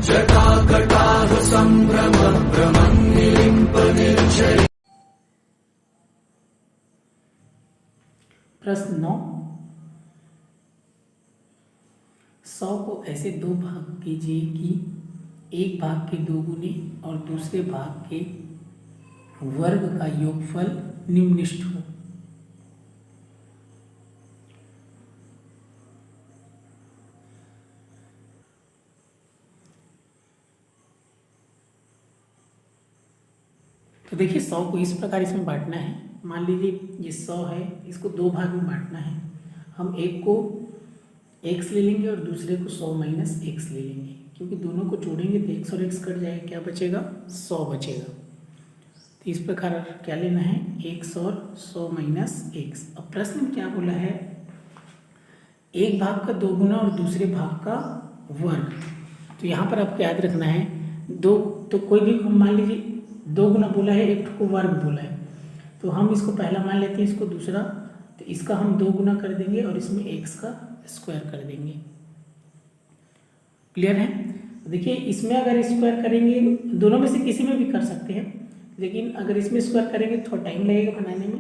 जटाकटाह संभ्रम भ्रमन्निलिम्प निर्झरि। प्रश्न 9, 100 को ऐसे दो भाग कीजिए कि एक भाग के दो गुने और दूसरे भाग के वर्ग का योगफल निम्नलिखित हो। तो देखिए 100 को इस प्रकार इसमें बांटना है। मान लीजिए ये 100 है, इसको दो भाग में बांटना है। हम एक को x ले लेंगे और दूसरे को 100 माइनस x ले लेंगे, क्योंकि दोनों को जोड़ेंगे तो x और x कट जाएगा, क्या बचेगा 100 बचेगा। तो इस प्रकार क्या लेना है, x और 100 माइनस x। अब प्रश्न में क्या बोला है, एक भाग का दो गुना और दूसरे भाग का वर्ग। तो यहाँ पर आपको याद रखना है दो, तो कोई भी मान लीजिए दो गुना बोला है, एक को वर्ग बोला है, तो हम इसको पहला मान लेते हैं, इसको दूसरा, तो इसका हम दो गुना कर देंगे और इसमें x का स्क्वायर कर देंगे। क्लियर है। देखिए इसमें अगर स्क्वायर करेंगे, दोनों में से किसी में भी कर सकते हैं, लेकिन अगर इसमें स्क्वायर करेंगे थोड़ा टाइम लगेगा बनाने में,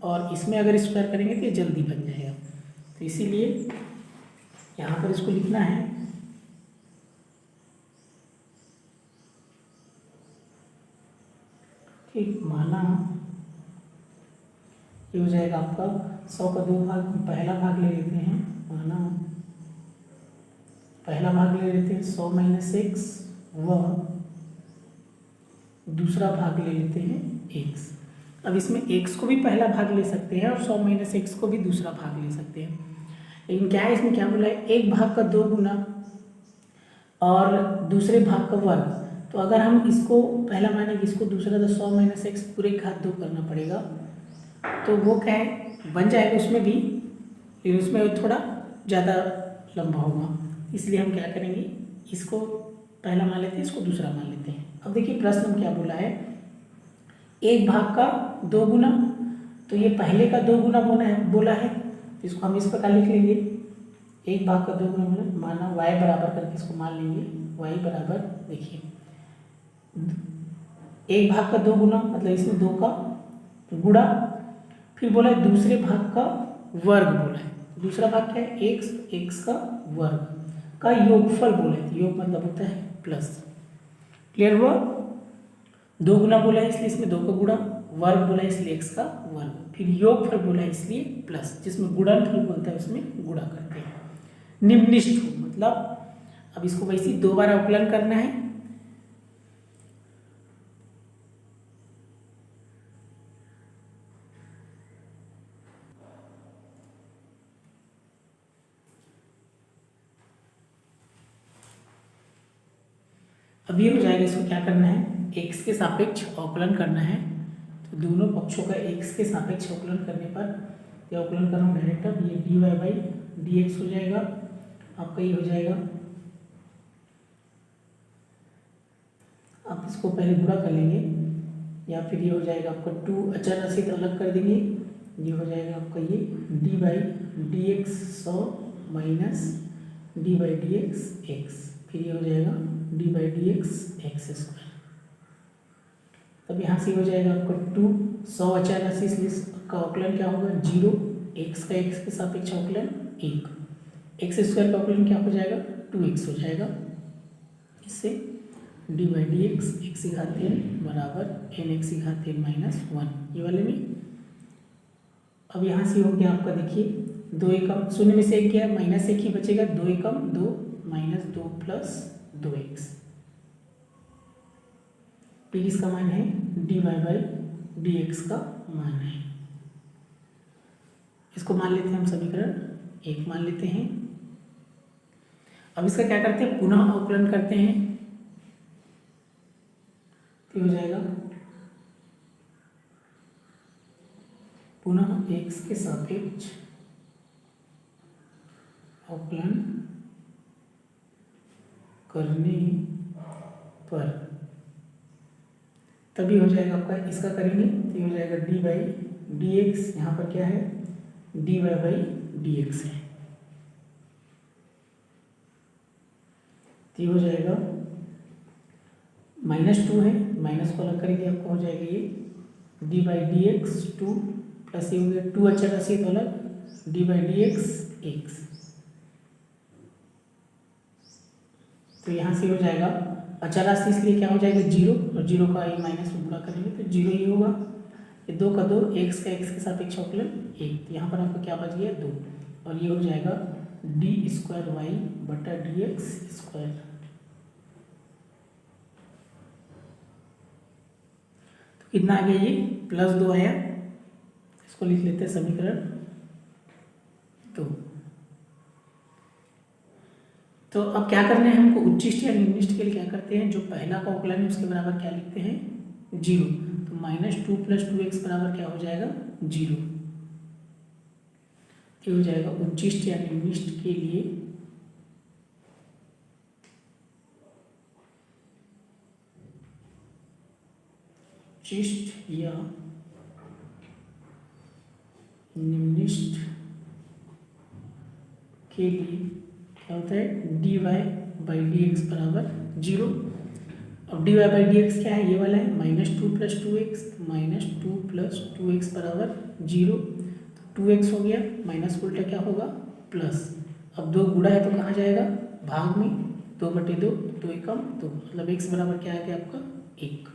और इसमें अगर स्क्वायर करेंगे तो ये जल्दी बन जाएगा। तो इसीलिए यहाँ पर इसको लिखना है ठीक, माना ये हो जाएगा आपका 100 का दो भाग, पहला भाग ले लेते हैं, माना पहला भाग ले लेते हैं 100 माइनस एक्स, व दूसरा भाग ले लेते हैं x। अब इसमें x को भी पहला भाग ले सकते हैं और 100 माइनस एक्स को भी दूसरा भाग ले सकते हैं, लेकिन क्या है इसमें क्या बोला है, एक भाग का दो गुना और दूसरे भाग का वर्ग। तो अगर हम इसको पहला मानेंगे, इसको दूसरा, तो 100 माइनस एक्स पूरे घात दो करना पड़ेगा, तो वो क्या है बन जाएगा उसमें भी, लेकिन उसमें थोड़ा ज़्यादा लंबा होगा, इसलिए हम क्या करेंगे, इसको पहला मान लेते हैं, इसको दूसरा मान लेते हैं। अब देखिए प्रश्न में क्या बोला है, एक भाग का दो गुना, तो ये पहले का दो गुना बोला है, तो इसको हम इस प्रकार लिख लेंगे, एक भाग का दो गुना माना y बराबर करके इसको मान लेंगे, y बराबर, देखिए एक भाग का दो गुना मतलब इसमें दो का गुणा, फिर बोला है दूसरे भाग का वर्ग बोला है, दूसरा भाग क्या है x का वर्ग का योगफल बोला है, योग मतलब होता है प्लस। क्लियर हुआ। दो गुना बोला है इसलिए इसमें दो का गुणा, वर्ग बोला है इसलिए x का वर्ग, फिर योगफल बोला है इसलिए प्लस, जिसमें गुणनफल बोलता है उसमें गुणा करते हैं। निम्नलिखित मतलब अब इसको वैसे ही दो बार अवकलन करना है, अब ये हो जाएगा, इसको क्या करना है, x के सापेक्ष अवकलन करना है, तो दोनों पक्षों का x के सापेक्ष अवकलन करने पर, ये अवकलन कर रहा हूँ डायरेक्ट, अब ये dy बाई dx हो जाएगा, आपका ये हो जाएगा, आप इसको पहले गुणा कर लेंगे, या फिर ये हो जाएगा आपका 2 अचर राशि तो अलग कर देंगे, ये हो जाएगा आपका ये D by d x 100 minus D by d x x, फिर ये हो जाएगा D by d x x square. तब यहाँ से हो जाएगा आपका 2 100 अचर राशि, इसलिए का अवकलन क्या होगा 0, x का x के सापेक्ष अवकलन 1, एक्स स्क्वायर का अवकलन क्या हो जाएगा 2x हो जाएगा, इससे D by d x x घात n बराबर एन एक्स घात n माइनस 1, ये वाले में। अब यहाँ से हो गया आपका, देखिए 2 एकम शून्य में से एक गया, माइनस 1 ही बचेगा, 2 एकम 2 माइनस 2 प्लस 2x, फिर इसका मान है d y by d x का मान है, इसको मान लेते हैं हम समीकरण 1 मान लेते हैं। अब इसका क्या करते हैं, पुनः अवकलन करते हैं, तो हो जाएगा पुनः x के सापेक्ष अवकलन करने पर तभी हो जाएगा आपका, इसका करेंगे तो ये हो जाएगा डी बाई डी एक्स, यहाँ पर क्या है d y by d x है, तो ये हो जाएगा -2 है, माइनस को अलग करेंगे आपको हो जाएगा ये d/dx 2 प्लस ये हो गया 2 अचर राशि तो अलग d/dx x। तो यहाँ से हो जाएगा अचर राशि इसलिए क्या हो जाएगा 0 और 0 का ये माइनस में गुणा करेंगे तो 0 ही होगा। ये 2 का 2 x का x के सापेक्ष अवकलन 1, तो यहाँ पर आपको क्या बच गया 2 और ये हो जाएगा d²y/dx²। तो कितना आ गया ये +2 आया, इसको लिख लेते हैं समीकरण 2। तो अब क्या करना है हमको, उच्चिष्ट या निम्निष्ट के लिए क्या करते हैं, जो पहला का अवकलन है उसके बराबर क्या लिखते हैं 0। तो -2 + 2x बराबर क्या हो जाएगा 0। ये हो जाएगा उच्चिष्ट या निम्निष्ट के लिए उच्चिष्ट या निम्निष्ट के लिए क्या होता है dy/dx बराबर 0। अब dy/dx क्या है, ये वाला है -2 + 2x, -2 + 2x बराबर 0। तो 2x हो गया, माइनस को उल्टा क्या होगा प्लस। अब 2 गुणा है तो कहाँ जाएगा भाग में, 2/2, 2 एकम 2, मतलब x बराबर क्या आ गया आपका 1।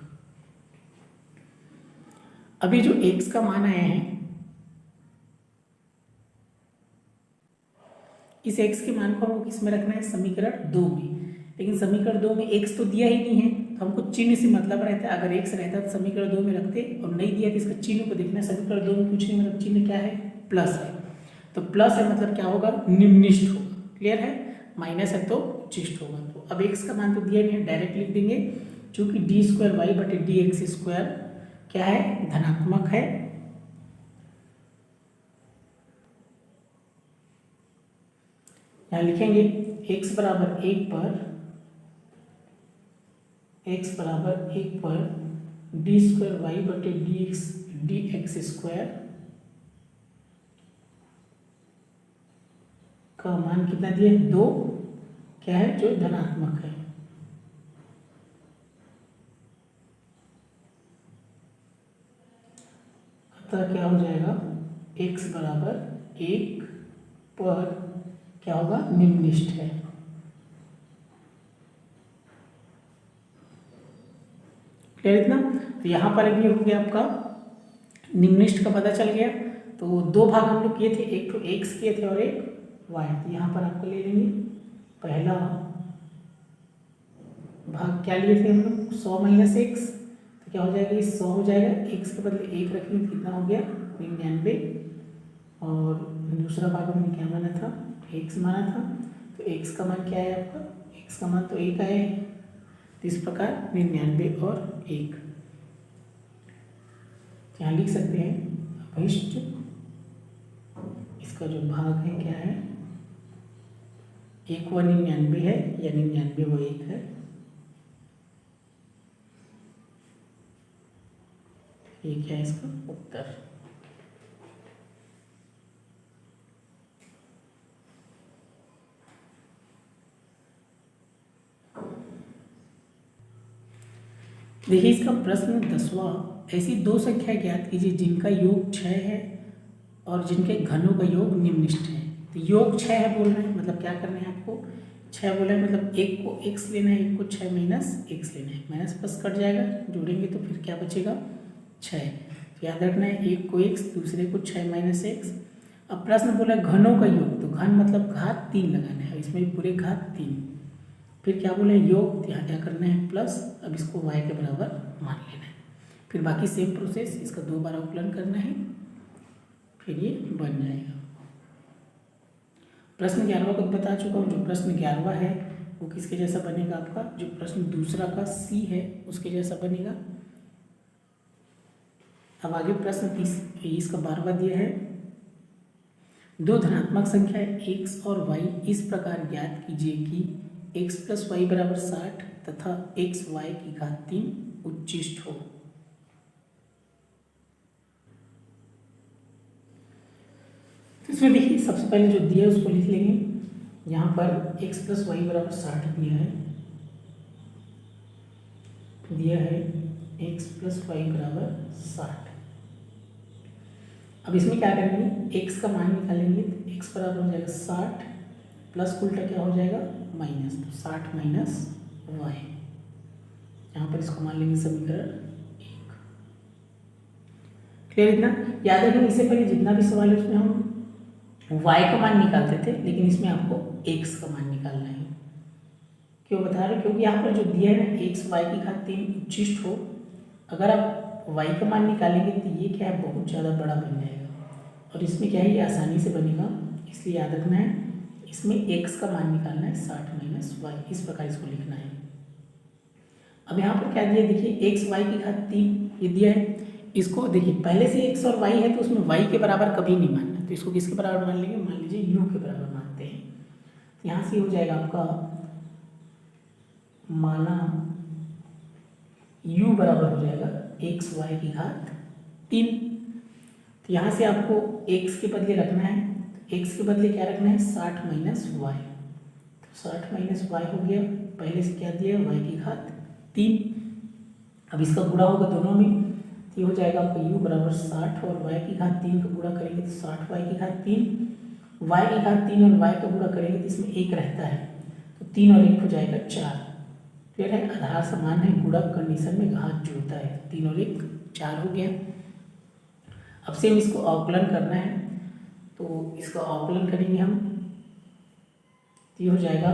अभी जो x का मान आया है, इस x के मान को हमको किस में रखना है समीकरण 2 में, लेकिन समीकरण 2 में x तो दिया ही नहीं है तो हमको चिन्ह से मतलब रहता है। अगर x रहता तो समीकरण 2 में रखते और नहीं दिया तो इसका चिन्ह को देखना है। समीकरण 2 में कुछ नहीं, मतलब चिन्ह क्या है प्लस है, तो प्लस है मतलब क्या होगा निम्निष्ट होगा। क्लियर है, माइनस है तो उच्चिष्ट होगा। तो अब x का मान तो दिया नहीं है, डायरेक्ट लिख देंगे, चूंकि d²y/dx² क्या है धनात्मक है, यहाँ लिखेंगे x बराबर 1 पर d²y/dx² का मान कितना दिया 2, क्या है जो धनात्मक है। अतः क्या हो जाएगा x बराबर 1 पर क्या होगा निम्निष्ट है। क्लियर इतना। तो यहाँ पर भी हो गया आपका निम्निष्ट का पता चल गया। तो 2 भाग हम लोग किए थे, एक तो x किए थे और एक y। तो यहाँ पर आपको ले लेंगे पहला भाग क्या लिए थे हम लोग 100 - x, तो क्या हो जाएगा ये 100 हो जाएगा, x के बदले 1 रखेंगे तो कितना हो गया 99। और दूसरा भाग हमने क्या माना था x माना था, तो x का मान क्या है आपका, x का मान तो 1 आया है। तो इस प्रकार 99 और 1 यहाँ लिख सकते हैं अभिष्ट, इसका जो भाग है क्या है 1 व 99 है या 99 व 1 है। ये क्या है इसका उत्तर। देखिए इसका प्रश्न 10वां, ऐसी 2 संख्या ज्ञात कीजिए जिनका योग 6 है और जिनके घनों का योग निम्निष्ट है। तो योग 6 है बोल रहे हैं, मतलब क्या करना है आपको 6 बोला है, मतलब एक को x लेना है, एक को 6 - x लेना है, माइनस प्लस कट जाएगा, जोड़ेंगे तो फिर क्या बचेगा 6। तो याद रखना है एक को x, दूसरे को 6 - x। अब प्रश्न बोला घनों का योग, तो घन मतलब घात 3 लगाना है, इसमें भी पूरे घात 3। फिर क्या बोले योग, यहाँ क्या करना है प्लस, अब इसको y के बराबर मान लेना है। फिर बाकी सेम प्रोसेस, इसका 2 बार अवकलन करना है, फिर ये बन जाएगा। प्रश्न 11वां को बता चुका हूँ। जो प्रश्न 11वां है वो किसके जैसा बनेगा आपका, जो प्रश्न दूसरा का C है उसके जैसा बनेगा। अब आगे प्रश्न 30 का 12वां दिया है, 2 धनात्मक संख्या x और y इस प्रकार ज्ञात कीजिए कि x + y = 60 तथा x y की घात 3 उच्चिष्ट हो। तो इसमें देखिए सबसे पहले जो दिया है उसको लिख लेंगे। यहाँ पर x + y = 60 दिया है, दिया है x प्लस वाई बराबर 60। अब इसमें क्या करेंगे, x का मान निकालेंगे तो x बराबर हो जाएगा 60 प्लस उल्टा क्या हो जाएगा माइनस, तो 60 माइनस वाई। यहाँ पर इसको मान लेंगे समीकरण 1। क्लियर इतना? याद रखिए इससे पहले जितना भी सवाल है उसमें हम y का मान निकालते थे, लेकिन इसमें आपको x का मान निकालना है। क्यों बता रहे हो? क्योंकि यहाँ पर जो दिया है ना x y की घात 3 उच्चिष्ट हो, अगर आप y का मान निकालेंगे तो ये क्या है बहुत ज़्यादा बड़ा बन जाएगा, और इसमें क्या है ये आसानी से बनेगा। इसलिए याद रखना है इसमें x का मान निकालना है 60 माइनस वाई, इस प्रकार इसको लिखना है। अब यहाँ पर क्या दिया है देखिए, x y की घात 3 ये दिया है, इसको देखिए पहले से x और y है तो उसमें y के बराबर कभी नहीं मानना, तो इसको किसके बराबर मान लेंगे, मान लीजिए u के बराबर मानते हैं। तो यहाँ से हो जाएगा आपका माना u बराबर हो जाएगा x y की घात 3। तो यहाँ से आपको x के बदले रखना है, तो x के बदले क्या रखना है 60 माइनस वाई, तो 60 माइनस वाई हो गया, पहले से क्या दिया y की घात 3। अब इसका गुणा होगा दोनों में, तो ये हो जाएगा आपका u बराबर 60 और y की घात 3 का गुणा करेंगे तो 60 y की घात 3, y की घात 3 और y का गुणा करेंगे तो इसमें 1 रहता है, तो 3 और 1 हो जाएगा 4। फिर है आधार समान है, गुणक कंडीशन में घात जुड़ता है, 3 और 1 4 हो गया। अब से हम इसको अवकलन करना है, तो इसका अवकलन करेंगे हम, तो ये हो जाएगा।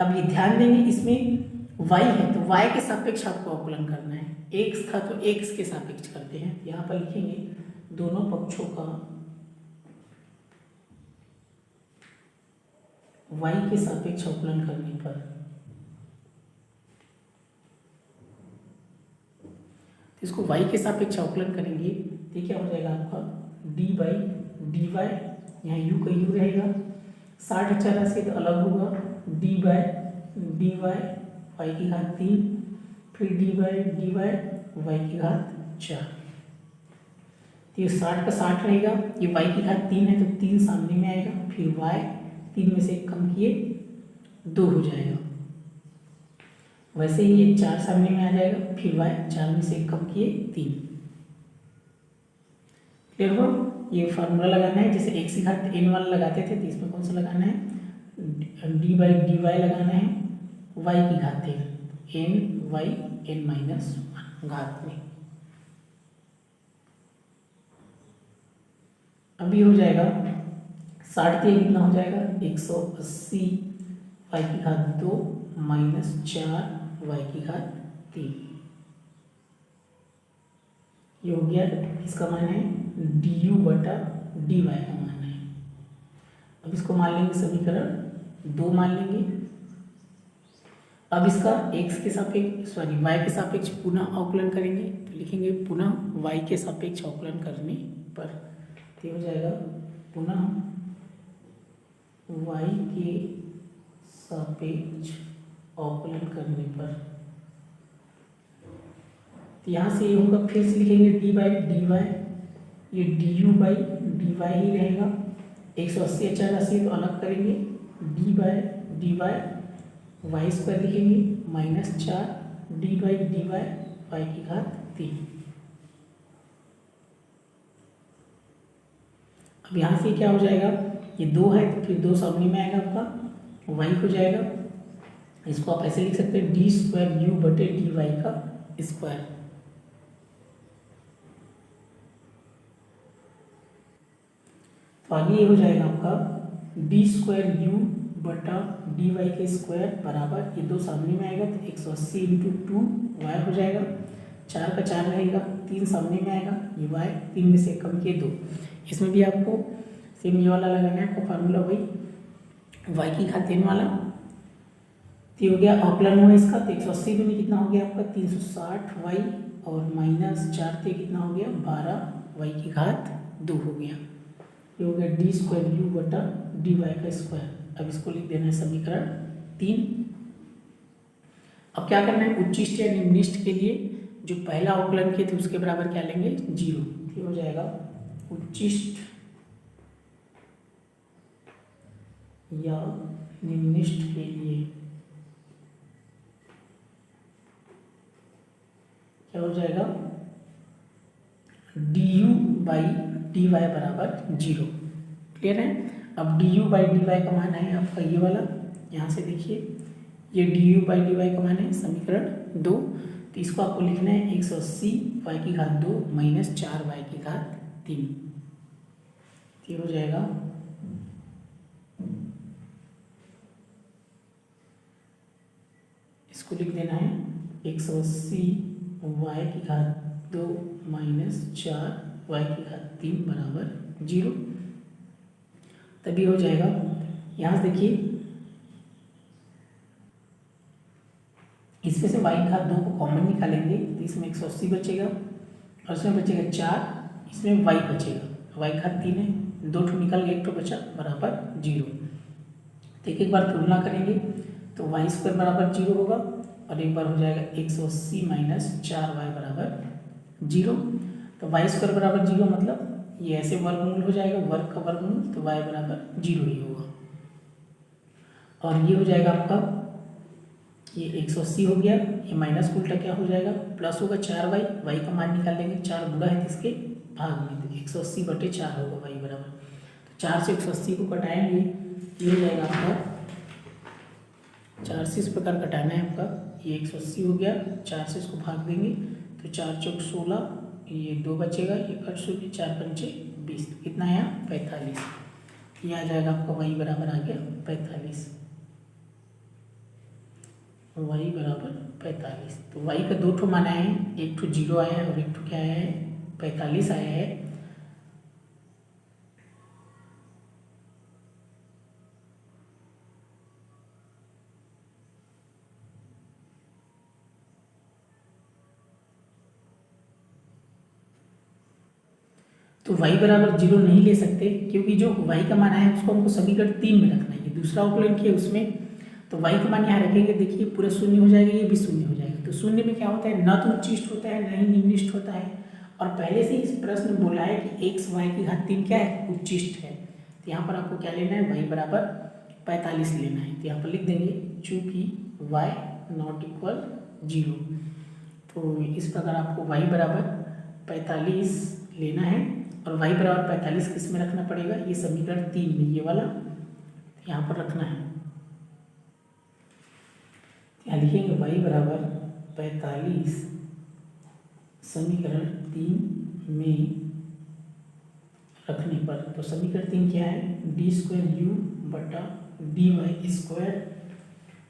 अब ये ध्यान देंगे इसमें y है तो y के सापेक्ष आपको अवकलन करना है, x था तो x के सापेक्ष करते हैं। यहाँ पर लिखेंगे दोनों पक्षों का y के सापेक्ष अवकलन करने पर, इसको y के सापेक्ष अवकलन करेंगे तो क्या हो जाएगा आपका d बाई डी वाई, यहाँ u का u रहेगा, 60 अचारा से तो अलग होगा, d by d y y की घात 3, फिर d by d y y की घात 4। तो ये 60 का 60 रहेगा, ये y की घात 3 है तो 3 सामने में आएगा, फिर y 3 में से 1 कम किए 2 हो जाएगा, वैसे ही ये 4 सामने में आ जाएगा, फिर y 4 में से 1 कम किए 3। क्लियर हो? ये फार्मूला लगाना है, जैसे x की घात n वाला लगाते थे तो इसमें कौन सा लगाना है, d बाई डी वाई लगाना है, y की घात n y n माइनस घात में। अभी हो जाएगा 60 कितना हो जाएगा 180 y की घात 2 माइनस 4 y की घात 3, ये हो गया। इसका मान है du बटा dy का मान है। अब इसको मान लेंगे समीकरण 2 मान लेंगे। अब इसका x के सापेक्ष y के सापेक्ष पुनः अवकलन करेंगे, तो लिखेंगे पुनः y के सापेक्ष अवकलन करने पर, तो हो जाएगा पुनः y के सापेक्ष अवकलन करने पर, तो यहाँ से ये होगा, फिर से लिखेंगे d बाई डी वाई, ये du बाई डी वाई ही रहेगा, 180 80 तो अलग करेंगे, d by d y y square लिखेंगे minus 4 d by d y y की घात 3। अब यहाँ से क्या हो जाएगा, ये 2 है तो फिर 2 सामने में आएगा आपका y हो जाएगा, इसको आप ऐसे लिख सकते हैं डी स्क्वायर यू बटे डी वाई का स्क्वायर। तो आगे ये हो जाएगा आपका डी स्क्वायर यू बटा डी वाई के स्क्वायर बराबर, ये 2 सामने में आएगा तो 180 इंटू 2 वाई हो जाएगा, 4 का 4 रहेगा, 3 सामने में आएगा, ये वाई 3 में से कम किए 2। इसमें भी आपको सेम ये वाला लगाना है आपको फार्मूला, वही वाई की घात 3 वाला। तो हो गया अवकलन हुआ इसका, तो 180 में कितना हो गया आपका 360 वाई और माइनस 4 से कितना हो गया 12 वाई की घात 2 हो गया। ये हो गया डी स्क्वायर यू बटा डी वाई का स्क्वायर। अब इसको लिख देना है समीकरण 3। अब क्या करना है, उच्चिष्ट या निम्निष्ट के लिए जो पहला अवकलन किए थे उसके बराबर क्या लेंगे 0। ये हो जाएगा उच्चिष्ट या निम्निष्ट के लिए क्या हो जाएगा, du/dy बराबर 0। क्लियर है। अब du/dy का मान है आपका ये वाला, यहाँ से देखिए ये du/dy का मान है समीकरण 2। तो इसको आपको लिखना है 180 y की घात 2 माइनस 4 y की घात 3। ये हो जाएगा इसको लिख देना है 180 y की घात 2 माइनस 4 y की घात 3 बराबर 0। तभी हो जाएगा। यहाँ से देखिए इसमें से y की घात 2 को कॉमन निकालेंगे तो इसमें 180 बचेगा और इसमें बचेगा 4, इसमें y बचेगा, y की घात 3 है, 2 ठो निकल गया, 1 ठो बचा बराबर 0। तो एक बार तुलना करेंगे तो y² बराबर 0 होगा और एक बार हो जाएगा 180 माइनस 4y बराबर 0। तो y² बराबर 0 मतलब ये ऐसे वर्गमूल हो जाएगा, वर्ग का वर्गमूल, तो y बराबर 0 ही होगा। और ये हो जाएगा आपका ये 180 हो गया, ये माइनस का उल्टा क्या हो जाएगा, प्लस होगा 4y, y का मान निकाल लेंगे, 4 बुरा है इसके भाग में, तो 180/4 होगा y बराबर। तो 4 से 180 को कटाएंगे, ये हो जाएगा आपका 4 से इस प्रकार कटाना है आपका, ये 180 हो गया, 4 से इसको भाग देंगे तो 4 चौक 16, ये 2 बचेगा, ये कट 0, 4 पंचे 20, कितना आया 45। ये आ जाएगा आपका y बराबर आ गया 45, y बराबर 45। तो y का 2 ठो मान आए हैं, एक ठो 0 आया है और एक ठो क्या आया है 45 आया है। तो y बराबर 0 नहीं ले सकते क्योंकि जो y का मान आया है उसको हमको समीकरण 3 में रखना है, दूसरा अवकलन किया उसमें, तो y का मान यहाँ रखेंगे, देखिए पूरा शून्य हो जाएगा, ये भी शून्य हो जाएगा। तो शून्य में क्या होता है, न तो उच्चिष्ट होता है न ही निम्निष्ट होता है, और पहले से इस प्रश्न में बोला है कि x y की घात 3 क्या है, उच्चिष्ट है। तो यहाँ पर आपको क्या लेना है, y बराबर 45 लेना है। तो यहाँ पर लिख देंगे चूँकि y नॉट इक्वल 0, तो इस प्रकार आपको y बराबर 45 लेना है और y बराबर 45 किस में रखना पड़ेगा, ये समीकरण 3 में, ये वाला यहाँ पर रखना है। यहाँ लिखेंगे y बराबर 45 समीकरण 3 में रखने पर, तो समीकरण 3 क्या है, d²u/dy²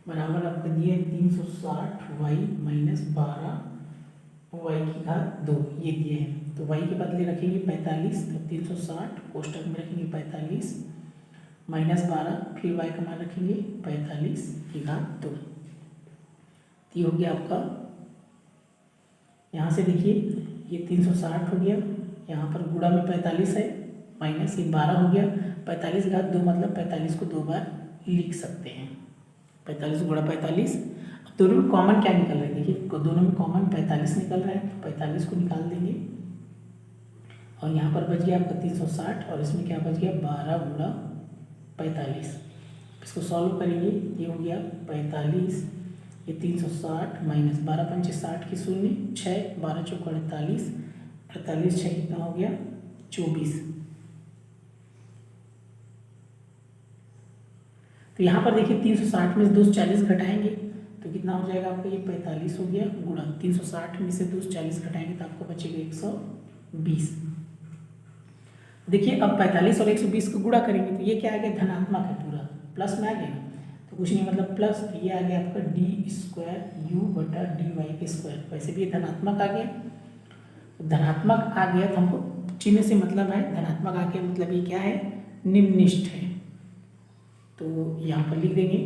बराबर आपका दिया 360y माइनस 12y की घात 2, ये दिए हैं। तो y के बदले रखेंगे 45, तो 360 कोष्टक में रखेंगे 45 माइनस 12, फिर y का मान रखेंगे 45 की घात 2। ये हो गया आपका, यहाँ से देखिए ये 360 हो गया, यहाँ पर गुणा में 45 है, माइनस ये 12 हो गया, 45 घात 2 मतलब 45 को 2 बार लिख सकते हैं, 45 गुणा 45। अब दोनों में कॉमन क्या निकल रहा है, देखिए दोनों में कॉमन 45 निकल रहा है, तो 45 को निकाल देंगे और यहाँ पर बच गया आपका 360 और इसमें क्या बच गया 12 गुणा 45। इसको सॉल्व करेंगे, ये हो गया 45, ये 360 माइनस 12 पंचे 60 की शून्य, 6 12 चौक 48, 48 6 कितना हो गया 24। तो यहाँ पर देखिए 360 में से 240 घटाएंगे तो कितना हो जाएगा आपका, ये 45 हो गया, गुणा 360 में से 240 घटाएंगे तो आपको बचेगा 120। देखिए अब 45 और 120 को गुणा करेंगे तो ये क्या आ गया, धनात्मक है, पूरा प्लस में आ गया, तो कुछ नहीं मतलब प्लस, ये आ गया आपका d²u/dy², वैसे भी ये धनात्मक आ गया, धनात्मक आ गया तो हमको चिन्ह से मतलब है, धनात्मक आ गया मतलब ये क्या है, निम्निष्ठ है, तो यहाँ पर लिख देंगे।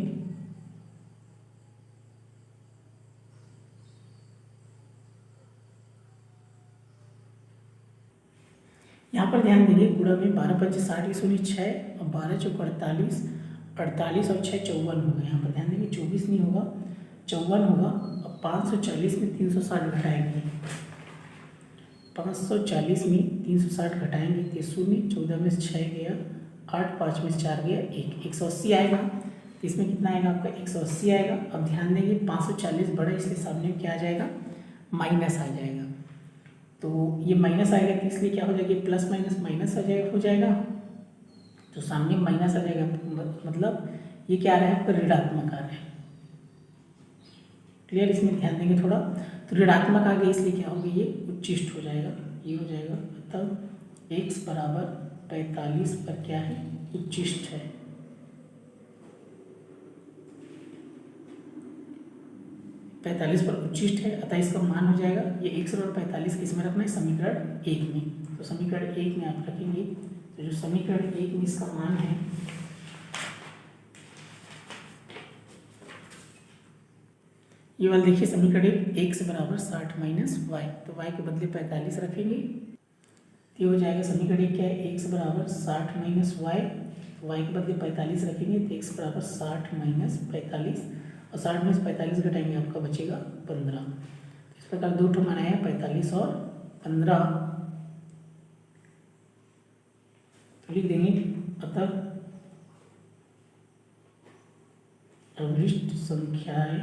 यहाँ पर ध्यान देंगे, गुणा में 12 पंचे 60 की शून्य 6 और 12 चौक 48, 48 और 6 54 होगा, यहाँ पर ध्यान देंगे 24 नहीं होगा 54 होगा। अब 540 में 360 घटाएंगे, 540 में 360 घटाएंगे तो शून्य, 14 में से 6 गया 8, 5 में से 4 गया 1, 180 आएगा। तो इसमें कितना आएगा आपका 180 आएगा। अब ध्यान देंगे 540 बड़ा, इसके सामने क्या आ जाएगा माइनस आ जाएगा। तो ये माइनस आएगा तो इसलिए क्या हो जाएगा, प्लस माइनस माइनस आ जाएगा, हो जाएगा। तो सामने माइनस आ जाएगा, मतलब ये क्या आ रहा है आपका, ऋणात्मक आ रहा है। क्लियर, इसमें ध्यान देंगे थोड़ा। तो ऋणात्मक आ गया इसलिए क्या होगा, ये उच्चिष्ट हो जाएगा, ये हो जाएगा। मतलब x बराबर 45 पर क्या है, उच्चिष्ट है। पैंतालीस पर उच्चिष्ट है, अतः इसका मान हो जाएगा ये x और 45 किस में रखना है, समीकरण 1 में। तो समीकरण 1 में आप रखेंगे, तो जो समीकरण 1 में इसका मान है ये वाला देखिए, समीकरण x बराबर 60 माइनस वाई, तो y के बदले 45 रखेंगे, तो ये हो जाएगा समीकरण क्या है, x बराबर 60 माइनस वाई, वाई के बदले 45 रखेंगे, तो x बराबर 60 माइनस 45, और 60 में से 45 घटाएंगे आपका बचेगा 15। इस प्रकार दो ठो मान आया, 45 और 15। तो लिख देंगे, अतः अवशिष्ट संख्याएं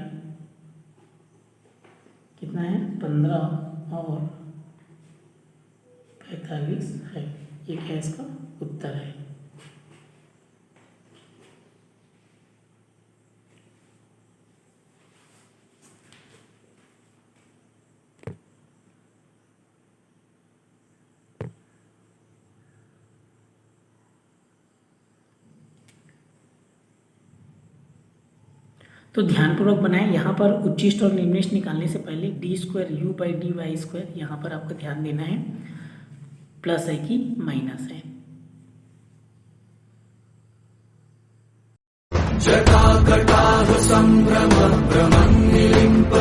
कितना है, 15 और 45 है। ये क्या इसका उत्तर है। तो ध्यानपूर्वक बनाएं, यहाँ पर उच्चिष्ट और निम्निष्ट निकालने से पहले d²u/dy², यहाँ पर आपको ध्यान देना है प्लस है कि माइनस है। जटाकटाह संभ्रम भ्रमं निलिम्प